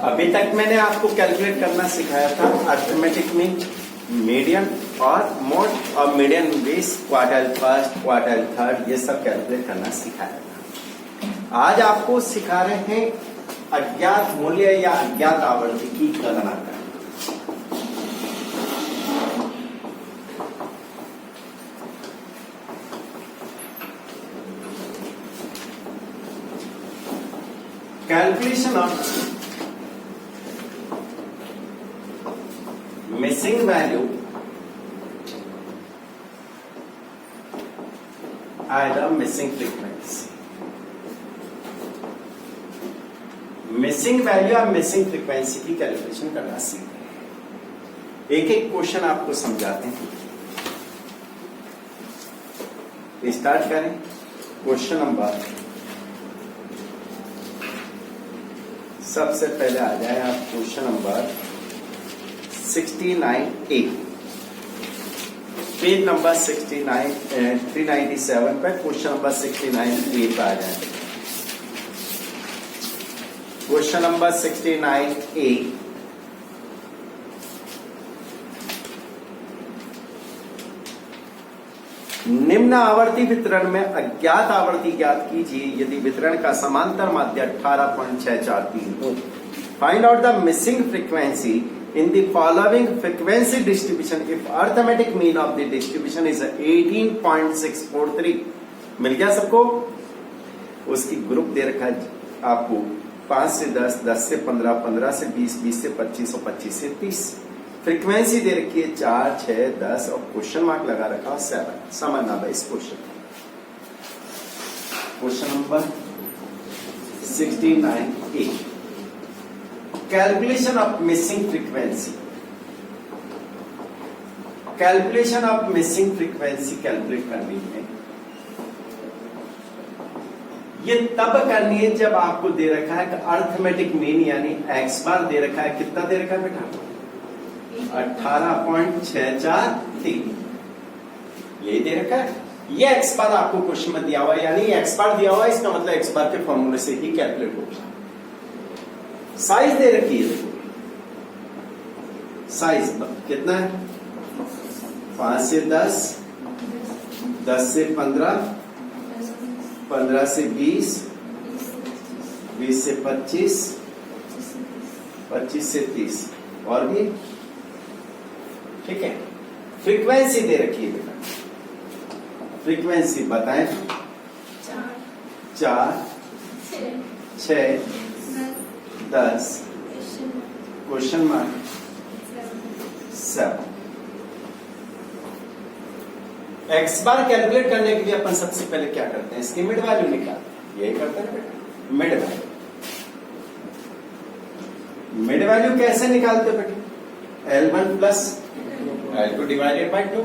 अभी तक मैंने आपको कैलकुलेट करना सिखाया था अर्थमेटिक मीन, मीडियन और मोड और median base, quartile first, quartile third, ये सब कैलकुलेट करना सिखाया था। आज आपको सिखा रहे हैं अज्ञात मूल्य या अज्ञात आवर्ती की गणना करना। Calculation of missing value either missing frequency, missing value या मिसिंग फ्रीक्वेंसी की कैलकुलेशन करना सीखें। एक एक क्वेश्चन आपको समझाते हैं। स्टार्ट करें। क्वेश्चन नंबर, सबसे पहले आ जाए आप question number 69A, page number 69 397 पर क्वेश्चन नंबर 69A पे आ जाए। क्वेश्चन नंबर 69A, निम्न आवर्ती वितरण में अज्ञात आवर्ती ज्ञात कीजिए यदि वितरण का समांतर माध्य 18.643 हो। Find out the missing frequency in the following frequency distribution if arithmetic mean of the distribution is 18.643। मिल गया सबको? उसकी ग्रुप दे रखा है आपको 5 से 10, 10 से 15, 15 से 20, 20 से 25 और 25 से 30। फ्रीक्वेंसी दे रखी है 4, 6, 10 और क्वेश्चन मार्क लगा रखा है 7। समझना भाई इस question. Question number 69A, calculation of missing frequency. Calculation of missing frequency calculate करनी है, ये तब करनी है जब आपको दे रखा है कि अर्थमेटिक मीन यानी एक्स बार दे रखा है। कितना दे रखा है बेटा? 18.643 ये दे रखा है। ये एक्स बार आपको क्वेश्चन में दिया हुआ है, यानी एक्स बार दिया हुआ है, इसका मतलब एक्स बार के फॉर्मूले से ही कैलकुलेट होगा। साइज दे रखी है, साइज कितना है? 5 से 10, 10 से 15, 15 से 20, 20 से 25, 25 से 30 और भी, ठीक है। फ्रीक्वेंसी दे रखी है बेटा, फ्रीक्वेंसी बताएं। 4, 6, 10, क्वेश्चन मार्क 7। एक्स बार कैलकुलेट करने के लिए अपन सबसे पहले क्या करते हैं? इसकी मिड वैल्यू निकालते हैं। यही करते हैं बेटा, मिड वैल्यू। मिड वैल्यू कैसे निकालते बेटा? L1 plus L2 divided by 2।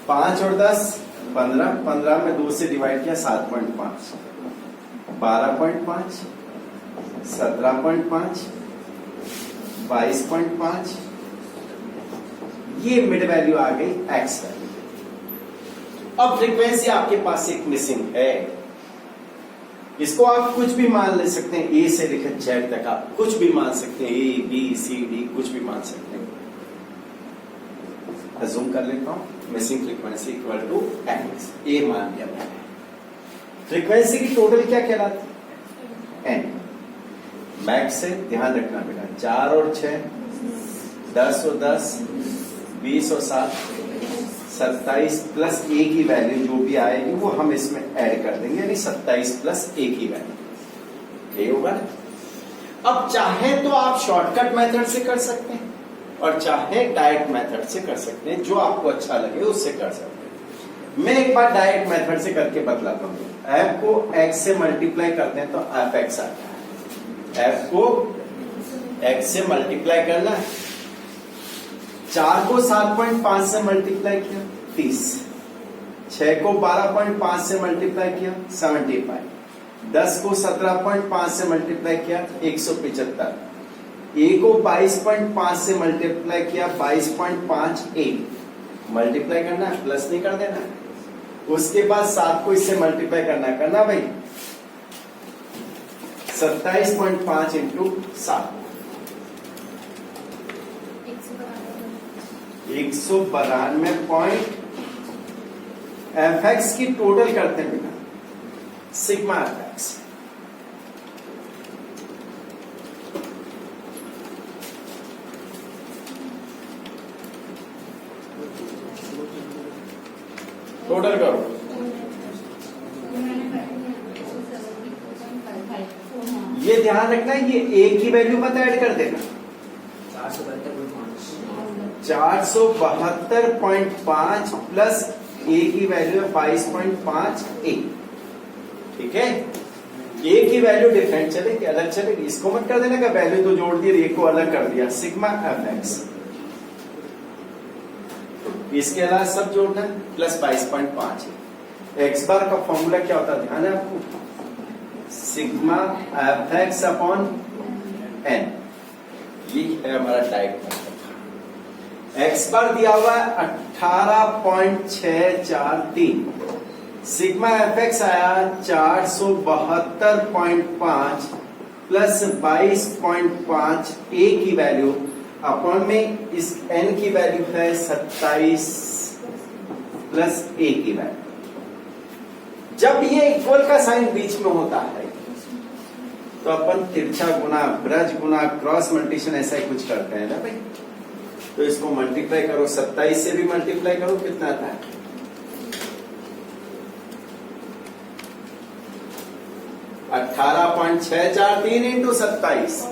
5 और 10 15, 15 में 2 से डिवाइड किया 7.5, 12.5, 17.5, 22.5। ये मिड वैल्यू आ गई एक्स वैल्यू। अब फ्रीक्वेंसी आपके पास एक मिसिंग है, इसको आप कुछ भी मान ले सकते हैं, ए से लेकर जेड तक आप कुछ भी मान सकते हैं, ए बी सी डी कुछ भी मान सकते हैं। अज्यूम कर लेता हूं missing frequency equal to x, a मान लिया मैंने। फ्रीक्वेंसी की टोटल क्या कहलाती है? एन। बैक से ध्यान रखना बेटा, 4 और 6, 10 और 10, 20 और 7, 27 प्लस ए की वैल्यू जो भी आएगी वो हम इसमें ऐड कर देंगे, यानी 27 प्लस ए की वैल्यू ये होगा। अब चाहे तो आप शॉर्टकट मेथड से कर सकते हैं और चाहे डायरेक्ट मेथड से कर सकते हैं, जो आपको अच्छा लगे उससे कर सकते हैं। मैं एक बार डायरेक्ट मेथड से करके बतलाता हूं। एफ को एक्स से मल्टीप्लाई करते हैं तो एफ एक्स आता है। एफ को एक्स से मल्टीप्लाई करना है। 4 को 7.5 से मल्टीप्लाई किया 30, 6 को 12.5 से मल्टीप्लाई किया 75, 10 को 17.5 से मल्टीप्लाई किया 175, ए को 22.5 से मल्टीप्लाई किया 22.5 ए। मल्टीप्लाई करना है, प्लस नहीं कर देना। उसके बाद 7 को इससे मल्टीप्लाई करना भाई 27.5 इंटू 7, 192 एफ एक्स की टोटल करते हैं बेटा, सिग्मा एफ एक्स। टोटल करो, ये ध्यान रखना ये ए की वैल्यू मत ऐड कर देना। 472.5 प्लस ए की वैल्यू है 22.5 ए। ठीक है, ए की वैल्यू डिफरेंट चलेगी, अलग चलेगी, इसको मत कर देना का वैल्यू तो जोड़ दिया, ए को अलग कर दिया, सिग्मा एफ एक्स। इसके अलावा सब जोड़ना है, प्लस 22.5 एक्स बार का फॉर्मूला क्या होता है ध्यान है आपको, sigma f x upon n. ये है हमारा टाइप। एक्स बार दिया हुआ है 18.643, सिग्मा एफ एक्स आया 472.5 प्लस 22.5 ए की वैल्यू अपॉन में इस एन की वैल्यू है 27 प्लस ए की वैल्यू। जब ये इक्वल का साइन बीच में होता है तो अपन तिरछा गुना, ब्रज गुना, क्रॉस मल्टीप्लिकेशन ऐसा ही कुछ करते हैं ना भाई। तो इसको मल्टीप्लाई करो, 27 से भी मल्टीप्लाई करो, कितना आता है 18.643 इंटू 27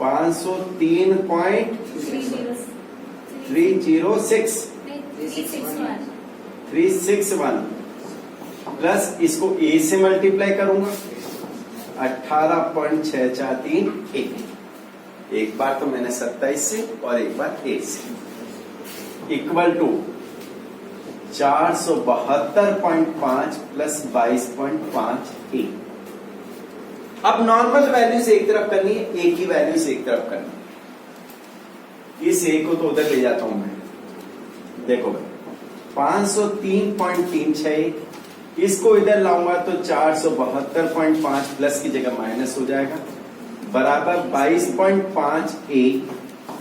503.361 प्लस इसको ए से मल्टीप्लाई करूंगा 18.643 एक बार तो मैंने 27 से और एक बार ए से, इक्वल टू 472.5 प्लस 22.5 ए। अब नॉर्मल वैल्यू से एक तरफ करनी है, ए की वैल्यू से एक तरफ करनी है। इस ए को तो उधर ले जाता हूं मैं, देखो भाई 503.361, इसको इधर लाऊंगा तो 472.5 प्लस की जगह माइनस हो जाएगा, बराबर 22.5 ए।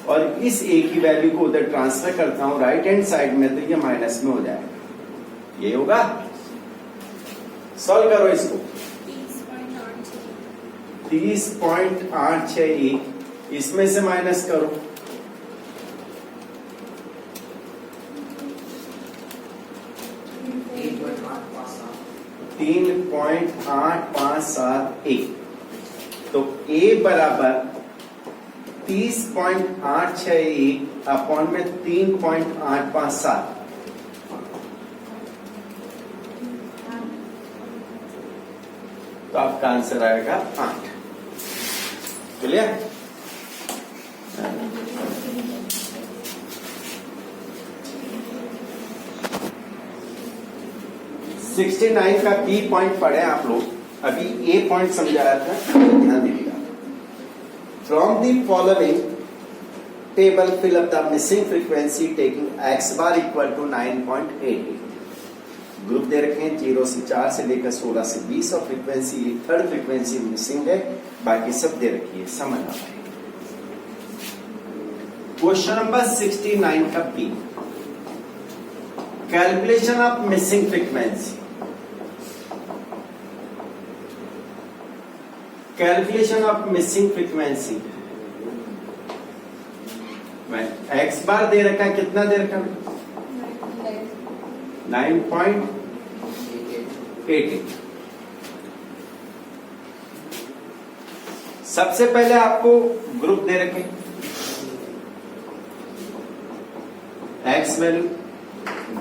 और इस ए की वैल्यू को उधर ट्रांसफर करता हूं राइट हैंड साइड में, तो ये माइनस में हो जाएगा, ये होगा। सॉल्व करो इसको, 30.861 इसमें से माइनस करो, $3.857 तो ए बराबर 30.861 अपॉन में 3.857, तो आपका आंसर आएगा 8। क्लियर? 69 का बी पॉइंट पढ़े आप लोग, अभी ए पॉइंट समझाया था, ध्यान दीजिएगा। From the following table fill up the missing frequency taking x bar equal to 9.88। Group दे रखे हैं 0 से 4 से लेकर 16 से 20 और फ्रीक्वेंसी थर्ड फ्रीक्वेंसी मिसिंग है, बाकी सब दे रखी है, समझ आ पाए। क्वेश्चन नंबर 69 का b, calculation of missing frequency. Calculation of missing frequency में एक्स बार दे रखा है, कितना दे रखा है 9.88। सबसे पहले आपको ग्रुप दे रखे एक्स वैल्यू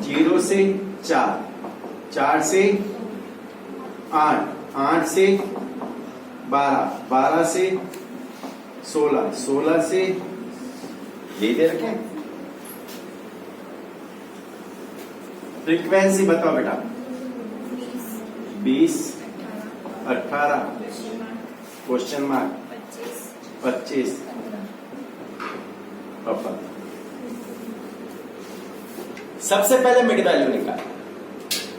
0 से 4, 4 से 8, 8 से 12, 12 से 16, 16 से ये दे रखे। फ्रीक्वेंसी बताओ बेटा, 20, 18, क्वेश्चन मार्क 25, पापा। सबसे पहले मिड वैल्यू निकाल,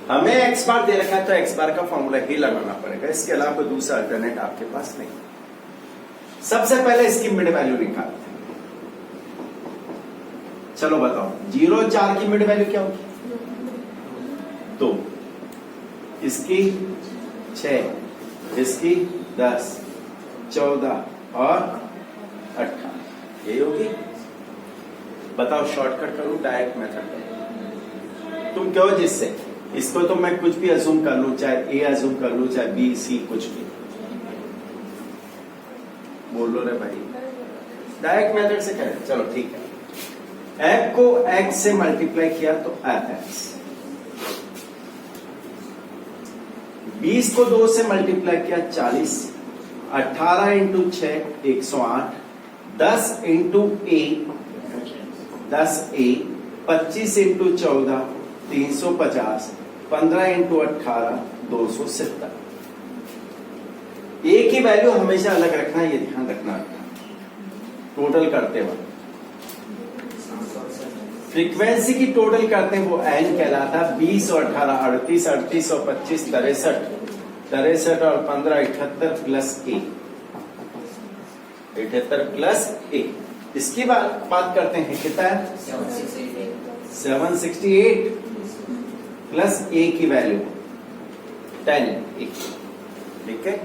हमें एक्स बार दे रखा है तो एक्स बार का फॉर्मूला ही लगाना पड़ेगा, इसके अलावा कोई दूसरा अल्टरनेट आपके पास नहीं। सबसे पहले इसकी मिड वैल्यू निकालते हैं। चलो बताओ 0 और 4 की मिड वैल्यू क्या होगी? 2, इसकी 6, इसकी 10, 14 और 18, यही होगी। बताओ शॉर्टकट करूं डायरेक्ट मेथड करूं? तुम कहो जिससे इसको तो मैं कुछ भी अज्यूम कर लूं, चाहे ए अज्यूम कर लूं, चाहे बी सी, कुछ भी बोल लो रे भाई। डायरेक्ट मेथड से करें, चलो ठीक है। एफ को एक्स से मल्टीप्लाई किया तो एफ एक्स, 20 को 2 से मल्टीप्लाई किया 40, 18 इंटू 6 108, 10 इंटू ए 10 ए, 25 इंटू 14 350, 15 इंटू 18 270। ए की वैल्यू हमेशा अलग रखना, ये ध्यान रखना टोटल करते वक्त। फ्रीक्वेंसी की टोटल करते हैं वो एन कहलाता है। 20 और 18 38, 38 और 25 63, 63 और 15 78 प्लस ए, 78 प्लस ए। इसकी बात करते हैं, कितना है? 768 प्लस ए की वैल्यू 10 ए। ठीक है,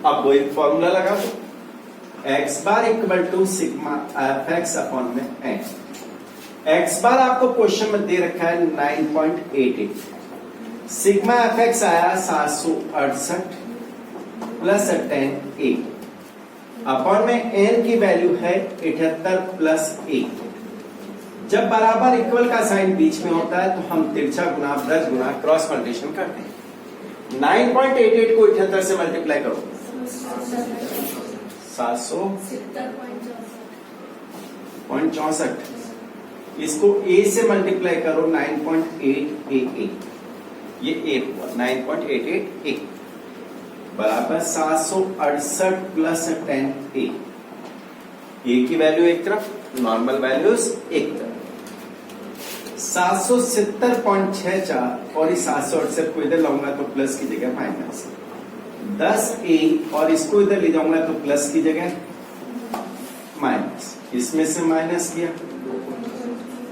अब वो एक फॉर्मूला लगा दो, x bar equal to sigma f x upon में एन। एक्स बार आपको क्वेश्चन में दे रखा है 9.88, सिग्मा एफ एक्स आया 768 प्लस 10 ए, अपॉन में एन की वैल्यू है 78 प्लस ए। जब बराबर इक्वल का साइन बीच में होता है तो हम तिरछा गुना प्लस गुना क्रॉस मल्टीप्लिकेशन करते हैं। 9.88 को 78 से मल्टीप्लाई करो, 770.64, इसको a से मल्टीप्लाई करो 9.888, ये a हुआ 9.88 बराबर 768 प्लस 10 a। a की वैल्यू एक तरफ, नॉर्मल वैल्यूज एक तरफ। 770.64 और इस 768 को इधर लाऊंगा तो प्लस की जगह माइनस, 10a और इसको इधर ले जाऊंगा तो प्लस की जगह माइनस, इसमें से माइनस किया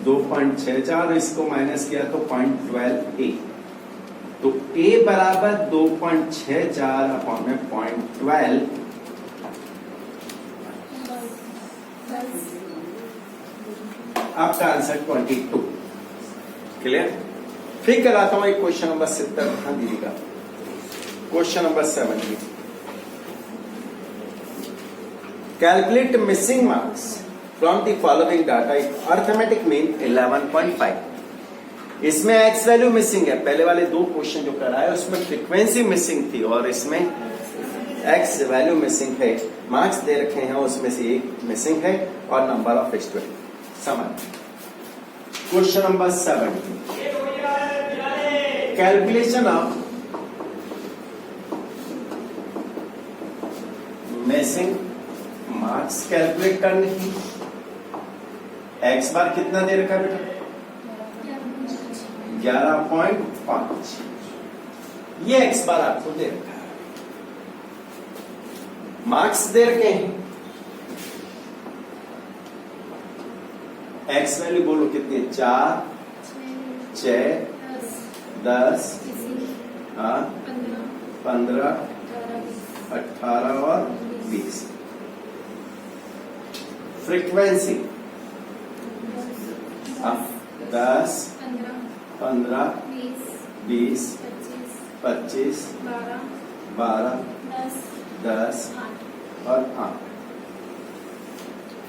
2.64, इसको माइनस किया तो 0.12a, तो a बराबर 2.64 अपॉन में 0.12, आपका आंसर 22। क्लियर? फिर कराता हूं एक क्वेश्चन नंबर 70, ध्यान दीजिएगा। Question number 70, calculate missing marks from the following data, arithmetic mean 11.5। इसमें एक्स वैल्यू मिसिंग है, पहले वाले दो क्वेश्चन जो कराए उसमें फ्रीक्वेंसी मिसिंग थी और इसमें एक्स वैल्यू मिसिंग है। मार्क्स दे रखे हैं, उसमें से एक मिसिंग है और नंबर ऑफ स्टूडेंट। समझ। Question number 70, calculation of missing marks calculate करने की। एक्स बार कितना दे रखा है बेटा? 11.5, ये एक्स बार आपको दे रखा है। मार्क्स दे रखे हैं, एक्स वैल्यू बोलो कितनी? 4, 6, 10, 15, 18 और 20। फ्रीक्वेंसी 10, 15, 20, 25, 12, 10 और 8।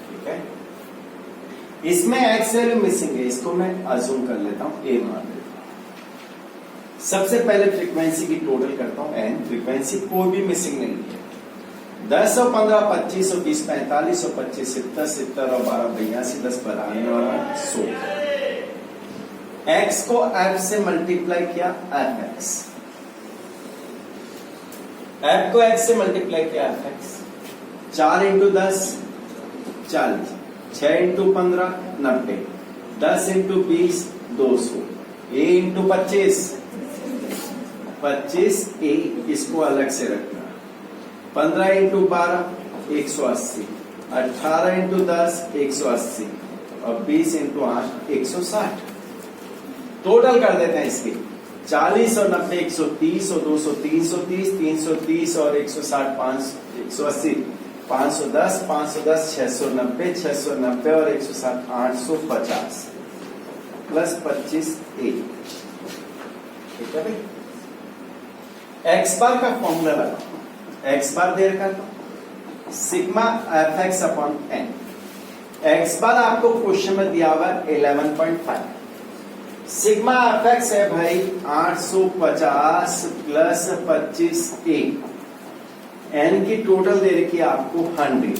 ठीक है, इसमें एक्स वैल्यू मिसिंग है, इसको मैं अज्यूम कर लेता हूं, ए मान लेता हूं। सबसे पहले फ्रीक्वेंसी की टोटल करता हूं एन। फ्रीक्वेंसी कोई भी मिसिंग नहीं है। 10 और 15 25 और 20 45 और 25 70 70 और 12 82 10 92 और 100। एक्स को एफ से मल्टीप्लाई किया, एफ एक्स। एफ को एक्स से मल्टीप्लाई किया, F x. 4 into 10 40, 6 into 15 90, 10 into 20 200, ए इंटू 25 25 ए, इसको अलग से रखना। 15 इंटू 12 180, 18 इंटू 10 180 और 20 इंटू 8 160। टोटल कर देते हैं इसकी 40 और 90 130 और 200 330 330 और 160 180 510 510 690 690 और 160 850 प्लस 25 1। ठीक है भाई। एक्स बार का फॉर्मूला लगा, एक्स बार दे रखा था sigma f x upon n. X bar आपको क्वेश्चन में दिया हुआ 11.5। सिग्मा एफ एक्स है भाई 850 प्लस 25 ए। एन की टोटल दे रखी है आपको 100।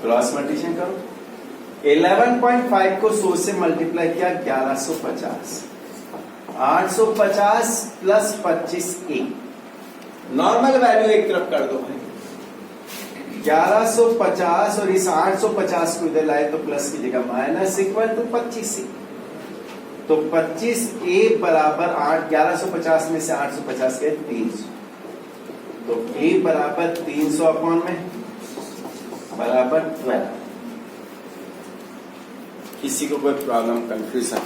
क्रॉस मल्टीप्लिकेशन करो, 11.5 को 100 से मल्टीप्लाई किया 1150, 850 प्लस 25 ए। नॉर्मल वैल्यू एक तरफ कर दो भाई, 1150 और इस 850 को इधर लाए तो प्लस की जगह माइनस इक्वल टू 25 ए। तो 25 ए बराबर 8, 1150 में से 850 गए 300, तो ए बराबर 300 अपॉन में बराबर 12। किसी को कोई प्रॉब्लम कंफ्यूजन?